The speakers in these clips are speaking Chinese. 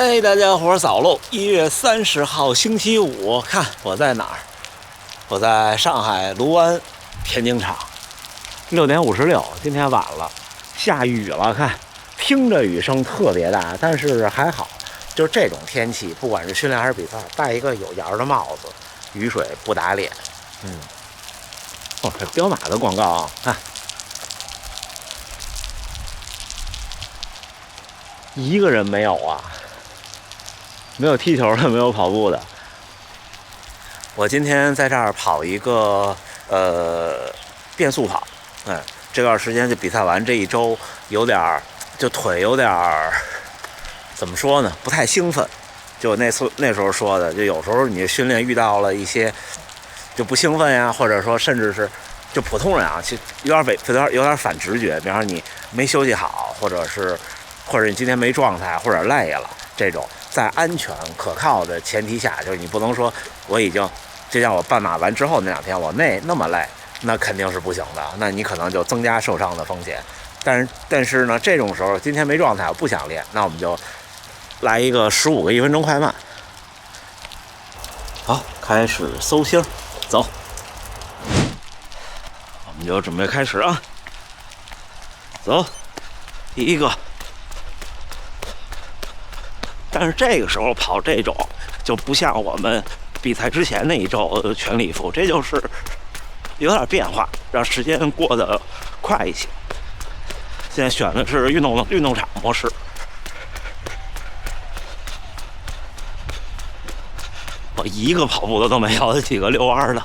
哎，大家伙早喽！1月30号星期五，看我在哪儿？我在上海卢湾田径场，6点56。今天晚了，下雨了，看，听着雨声特别大，但是还好，就这种天气，不管是训练还是比赛，戴一个有檐的帽子，雨水不打脸。哦，这彪马的广告啊，看，一个人没有啊。没有踢球的，没有跑步的。我今天在这儿跑一个变速跑，这段时间就比赛完这一周，有点儿就腿有点儿怎么说呢，不太兴奋。就那时候说的，就有时候你训练遇到了一些就不兴奋呀，或者说甚至是就普通人啊，其实有点反直觉，比方说你没休息好，或者你今天没状态，或者累了这种。在安全可靠的前提下，就是你不能说我已经就像我半马完之后那2天我那么累，那肯定是不行的，那你可能就增加受伤的风险。但是呢，这种时候今天没状态，我不想练，那我们就来一个15个1分钟快慢。好，开始搜星，走，我们就准备开始啊，走，第一个。但是这个时候跑这种就不像我们比赛之前那一周全力以赴，这就是有点变化，让时间过得快一些。现在选的是运动场模式。我一个跑步的都没有，几个遛弯的。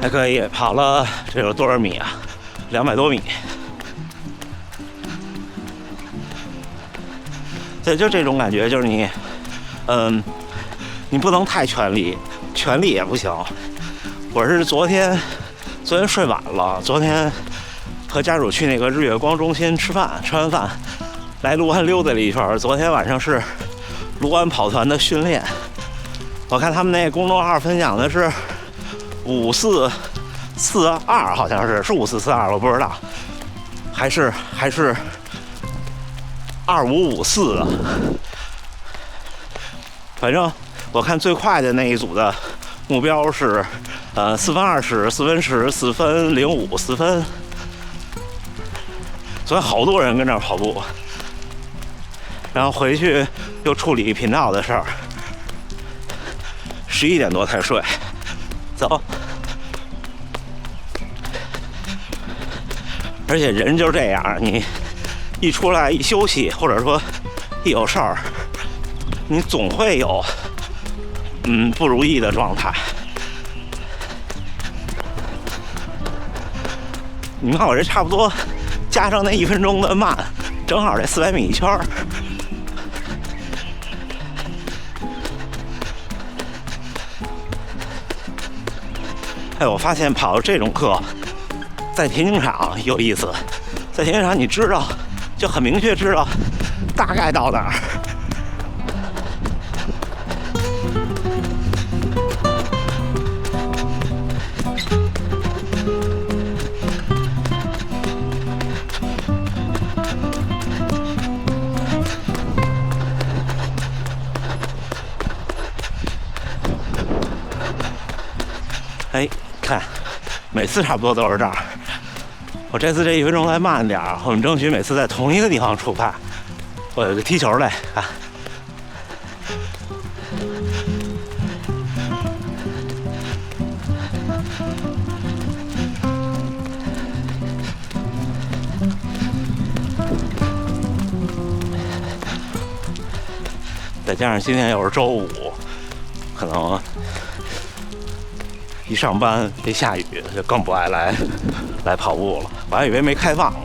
还可以，跑了这有多少米啊？200多米。对，就这种感觉，就是你，你不能太全力也不行。我是昨天睡晚了，昨天和家属去那个日月光中心吃饭，吃完饭来卢湾溜达了一圈。昨天晚上是卢湾跑团的训练，我看他们那公众号分享的是5442，好像是5442，我不知道，还是2554啊。反正我看最快的那一组的目标是4分20、4分10、4分05、4分。所以好多人跟这儿跑步，然后回去又处理频道的事儿，11点多才睡。走。而且人就是这样，你一出来一休息，或者说一有事儿，你总会有不如意的状态。你看我这差不多加上那1分钟的慢，正好这400米一圈。哎，我发现跑这种课在田径场有意思，在田径场你知道，就很明确知道大概到哪儿。哎，看，每次差不多都是这儿。我这次这1分钟再慢点儿，我们争取每次在同一个地方出发。我有个踢球嘞，看。再加上今天又是周五，可能一上班一下雨就更不爱来来跑步了，我还以为没开放呢。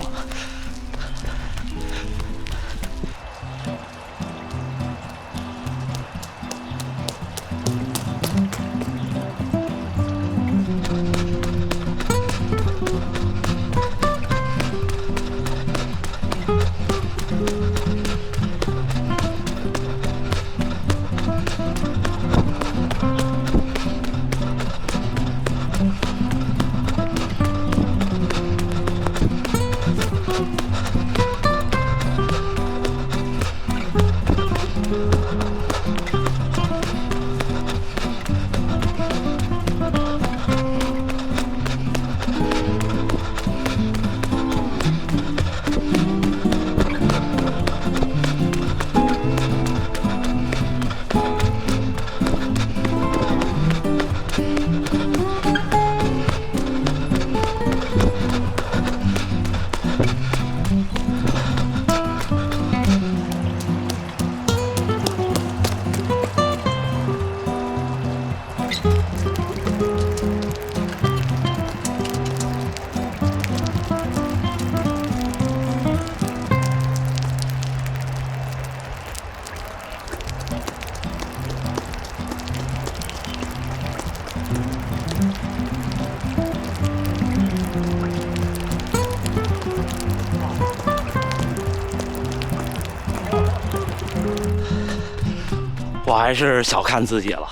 我还是小看自己了，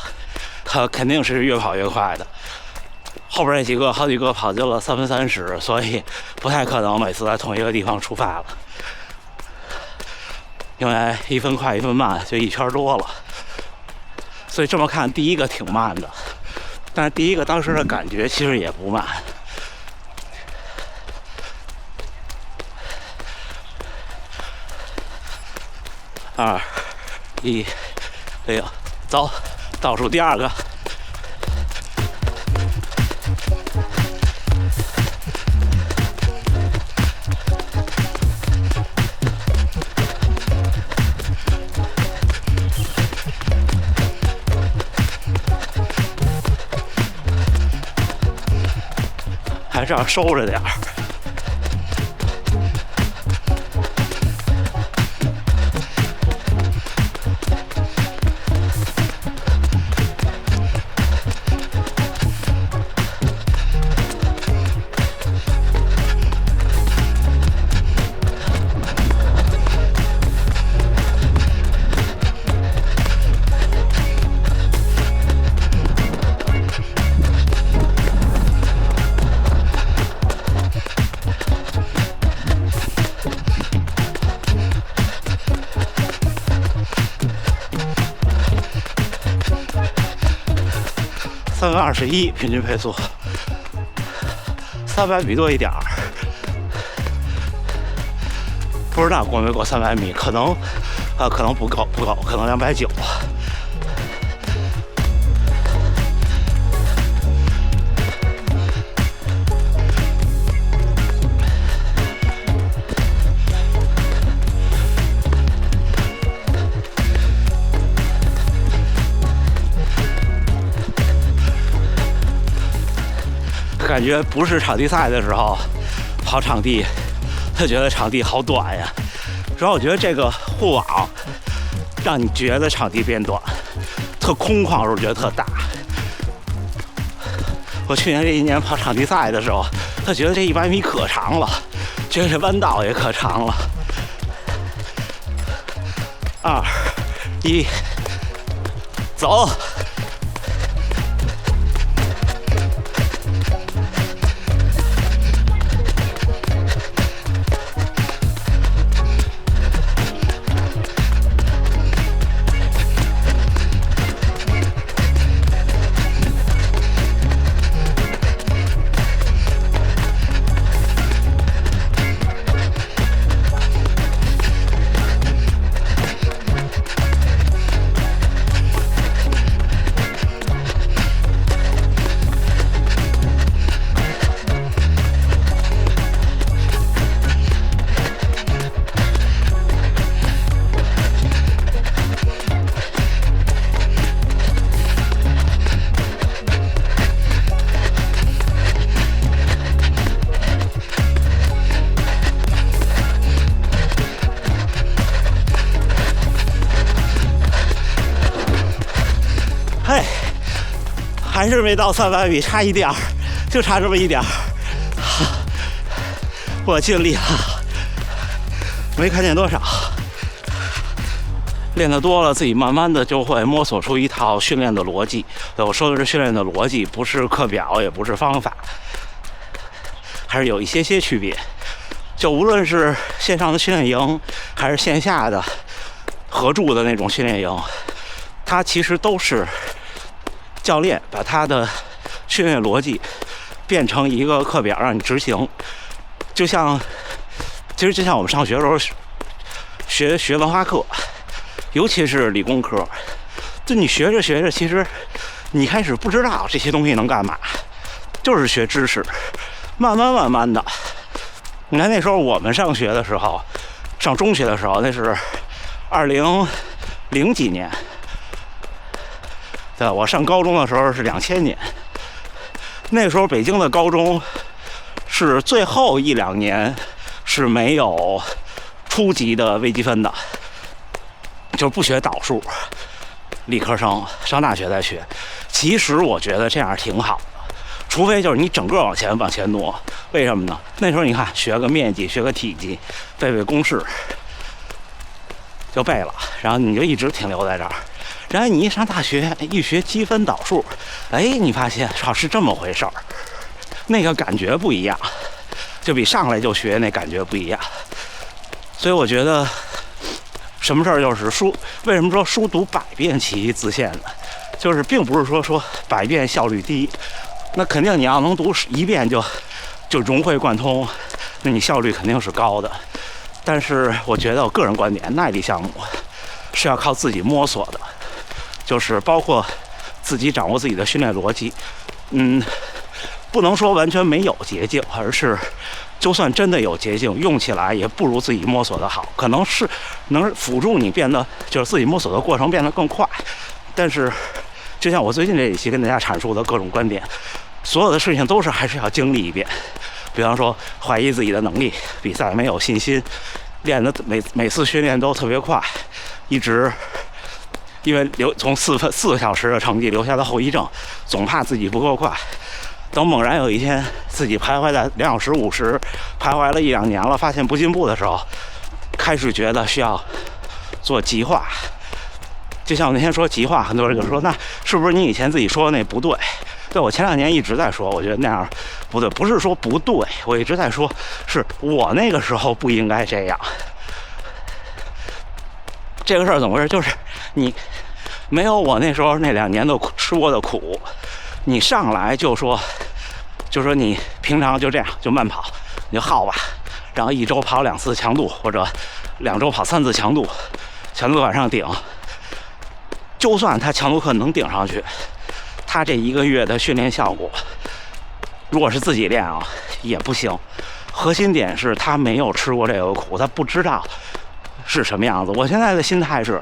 他肯定是越跑越快的。后边那好几个跑进了3分30，所以不太可能每次在同一个地方出发了。因为1分快1分慢，就1圈多了。所以这么看，第一个挺慢的，但是第一个当时的感觉其实也不慢。2、1、0，走，倒数第2个。还是要收着点儿。3分21平均配速，300米多一点儿，不知道过没过300米，可能不够，可能290。感觉不是场地赛的时候跑场地，他觉得场地好短呀。主要我觉得这个护网让你觉得场地变短，特空旷的时候觉得特大。我去年这1年跑场地赛的时候，他觉得这100米可长了，觉得这弯道也可长了。2、1，走。还是没到300米，差一点儿，就差这么一点儿。我尽力了，没看见多少。练得多了，自己慢慢的就会摸索出一套训练的逻辑。我说的是训练的逻辑，不是课表，也不是方法，还是有一些区别。就无论是线上的训练营，还是线下的合住的那种训练营，它其实都是教练把他的训练逻辑变成一个课表让你执行。就像我们上学的时候学文化课，尤其是理工科，就你学着，其实你开始不知道这些东西能干嘛，就是学知识，慢慢的。你看那时候我们上学的时候，上中学的时候，那是2000几年，对，我上高中的时候是2000年。那时候北京的高中是最后1-2年是没有初级的微积分的，就是不学导数，理科生上大学再学。其实我觉得这样挺好的，除非就是你整个往前挪。为什么呢？那时候你看学个面积，学个体积，背公式就背了，然后你就一直停留在这儿。然后你一上大学，一学积分导数，你发现是这么回事儿，那个感觉不一样，就比上来就学那感觉不一样。所以我觉得什么事儿就是为什么说书读百遍其义自现呢？就是并不是说百遍效率低，那肯定你要能读1遍就融会贯通，那你效率肯定是高的。但是我觉得我个人观点，耐力项目是要靠自己摸索的，就是包括自己掌握自己的训练逻辑。不能说完全没有捷径，而是就算真的有捷径，用起来也不如自己摸索的好。可能是能辅助你变得，就是自己摸索的过程变得更快。但是就像我最近这一期跟大家阐述的各种观点，所有的事情都是还是要经历一遍。比方说怀疑自己的能力，比赛没有信心，练的每次训练都特别快，一直因为从4个小时的成绩留下的后遗症，总怕自己不够快。等猛然有一天自己徘徊在2小时50，徘徊了1-2年了，发现不进步的时候，开始觉得需要做极化。就像我那天说极化，很多人就说那是不是你以前自己说的那不对？对，我前2年一直在说，我觉得那样不对，不是说不对，我一直在说是我那个时候不应该这样。这个事儿怎么回事？就是你没有我那时候那2年的吃过的苦，你上来就说你平常就这样就慢跑，你就耗吧，然后1周跑2次强度，或者2周跑3次强度往上顶。就算他强度课能顶上去，他这1个月的训练效果，如果是自己练也不行。核心点是他没有吃过这个苦，他不知道是什么样子。我现在的心态是，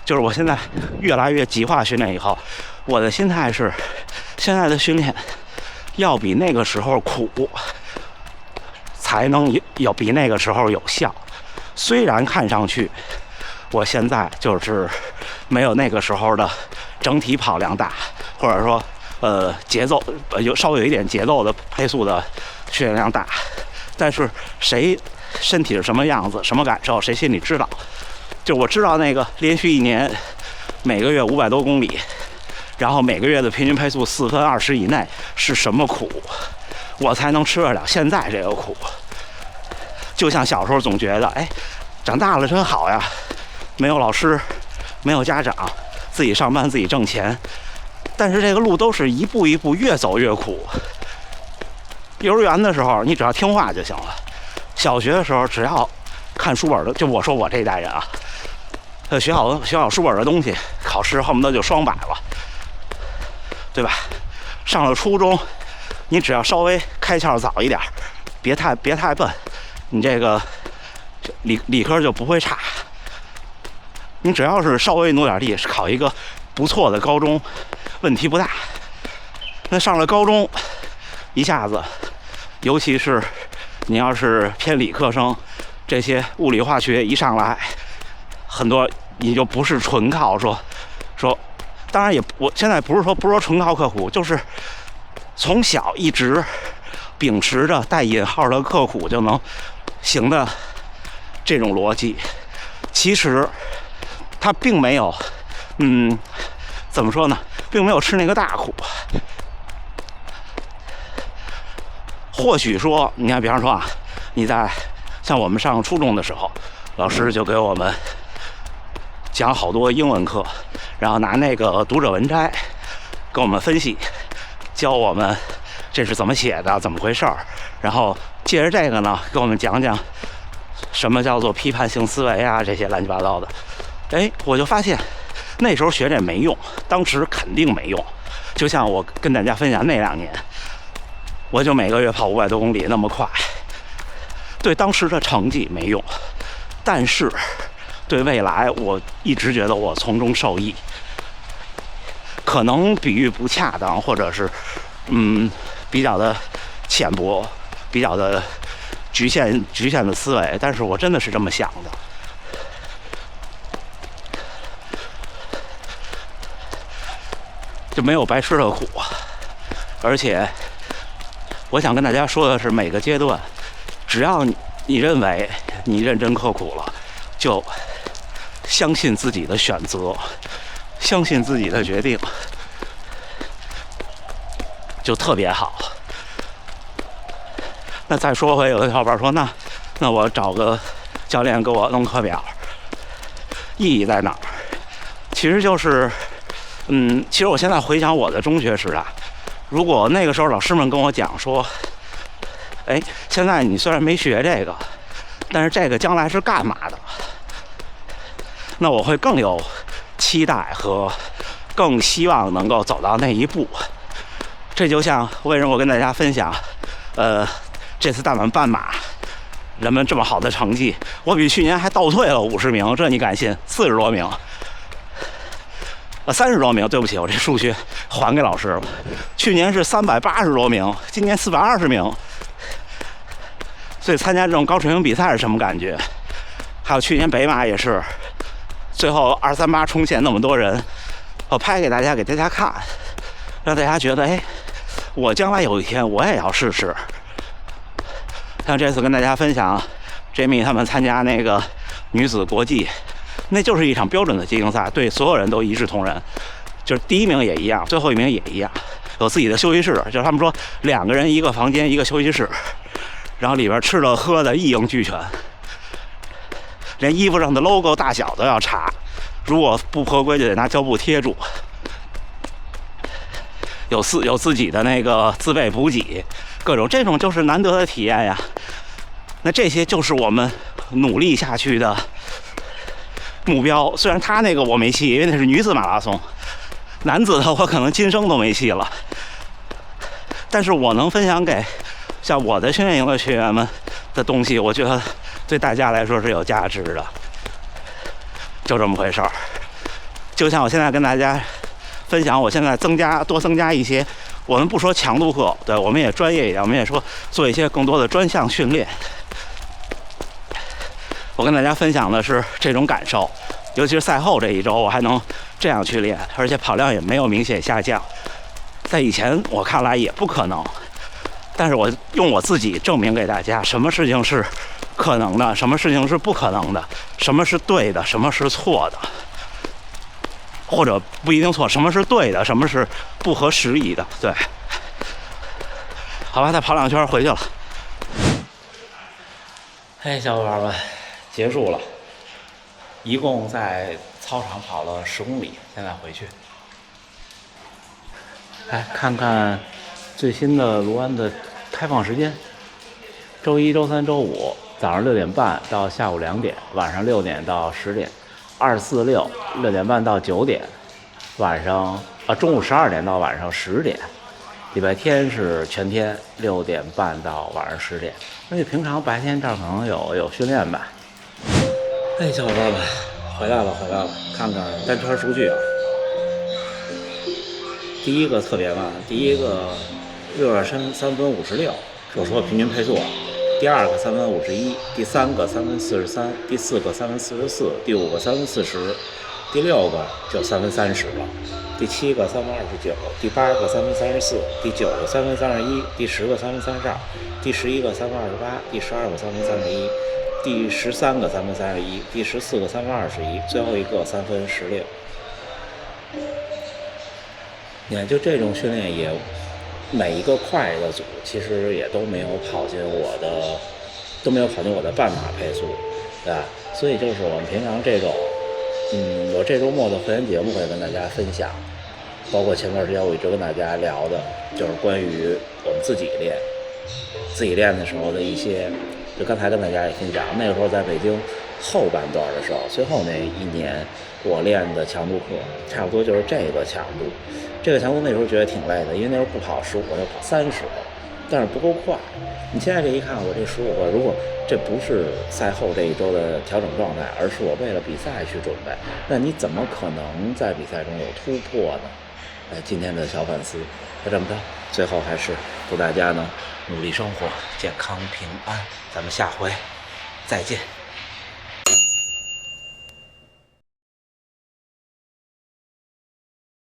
就是我现在越来越极化训练以后，我的心态是，现在的训练要比那个时候苦，才能要比那个时候有效。虽然看上去我现在就是没有那个时候的整体跑量大，或者说节奏稍微有一点节奏的配速的训练量大，但是谁身体是什么样子，什么感受，谁心里知道。就我知道那个连续1年每个月500多公里，然后每个月的平均配速4分20以内是什么苦，我才能吃得了现在这个苦。就像小时候总觉得长大了真好呀，没有老师，没有家长，自己上班自己挣钱。但是这个路都是一步一步越走越苦。幼儿园的时候你只要听话就行了，小学的时候只要看书本的，就我说我这一代人学好书本的东西，考试恨不得就双百了，对吧？上了初中，你只要稍微开窍早一点，别太笨，你这个理科就不会差。你只要是稍微努点力，考一个不错的高中，问题不大。那上了高中，一下子，尤其是你要是偏理科生，这些物理化学一上来，很多你就不是纯靠说当然我现在不是说纯靠刻苦，就是从小一直秉持着带引号的刻苦就能行的这种逻辑，其实他并没有，怎么说呢，并没有吃那个大苦。或许说，你看，比方说啊，你在像我们上初中的时候，老师就给我们讲好多英文课，然后拿那个读者文摘给我们分析，教我们这是怎么写的，怎么回事儿，然后借着这个呢，给我们讲讲什么叫做批判性思维啊，这些乱七八糟的。哎，我就发现那时候学这没用，当时肯定没用。就像我跟大家分享那2年，我就每个月跑500多公里那么快，对当时的成绩没用，但是对未来我一直觉得我从中受益。可能比喻不恰当，或者是比较的浅薄，比较的局限的思维，但是我真的是这么想的。就没有白吃的苦，而且我想跟大家说的是，每个阶段，只要你认为你认真刻苦了，就相信自己的选择，相信自己的决定，就特别好。那再说回，有的小伙伴说，那我找个教练给我弄课表，意义在哪儿？其实就是，其实我现在回想我的中学时代，如果那个时候老师们跟我讲说，哎，现在你虽然没学这个，但是这个将来是干嘛的？那我会更有期待和更希望能够走到那一步。这就像为什么我跟大家分享，这次大满半马，人们这么好的成绩，我比去年还倒退了50名，这你敢信？40多名，30多名，对不起，我这数学还给老师了。去年是380多名，今年420名。所以参加这种高水平比赛是什么感觉？还有去年北马也是，最后238冲线那么多人，我拍给大家看，让大家觉得，哎，我将来有一天我也要试试。像这次跟大家分享 Jamie 他们参加那个女子国际，那就是一场标准的接竞赛，对所有人都一视同仁，就是第1名也一样，最后1名也一样，有自己的休息室，就是他们说2个人1个房间1个休息室，然后里边吃的喝的一应俱全，连衣服上的 logo 大小都要查，如果不合规就得拿胶布贴住，有自己的那个自备补给，各种这种就是难得的体验呀。那这些就是我们努力下去的目标。虽然他那个我没戏，因为那是女子马拉松，男子的我可能今生都没戏了。但是我能分享给像我的训练营的学员们的东西，我觉得对大家来说是有价值的。就这么回事儿。就像我现在跟大家分享，我现在多增加一些，我们不说强度课，对，我们也专业一点，我们也说做一些更多的专项训练。我跟大家分享的是这种感受，尤其是赛后这1周，我还能这样去练，而且跑量也没有明显下降。在以前我看来也不可能，但是我用我自己证明给大家，什么事情是可能的，什么事情是不可能的，什么是对的，什么是错的，或者不一定错，什么是对的，什么是不合时宜的，对。好吧，再跑2圈回去了。嘿，小伙伴们，结束了，一共在操场跑了10公里，现在回去。来看看最新的卢湾的开放时间：周一、周三、周五早上6点半到下午2点，晚上6点到10点；2、4、6点半到9点，晚上中午12点到晚上10点。礼拜天是全天6点半到晚上10点。而且平常白天这儿可能有训练吧。哎，小伙伴们，回来了，看看单车数据啊。第一个特别慢，第一个6.3分56，我说平均配速啊。第2个3分51，第3个3分43，第4个3分44，第5个3分40，第6个就3分30了。第7个3分29，第8个3分34，第9个3分31，第10个3分32，第11个3分28，第12个3分31，第13个3分31，第14个3分21，最后一个3分16。你看，就这种训练也每一个快的组其实也都没有跑进我的半马配速，对吧？所以就是我们平常这种，我这周末的会员节目会跟大家分享，包括前段时间我一直跟大家聊的，就是关于我们自己练的时候的一些，就刚才跟大家也分享，那个时候在北京后半段的时候，最后那一年我练的强度课，差不多就是这个强度。这个强度那时候觉得挺累的，因为那时候不跑15个，就跑30个，但是不够快。你现在这一看，我这15个，如果这不是赛后这一周的调整状态，而是我为了比赛去准备，那你怎么可能在比赛中有突破呢？今天的小反思，就这么着。最后还是祝大家呢努力生活，健康平安。咱们下回再见。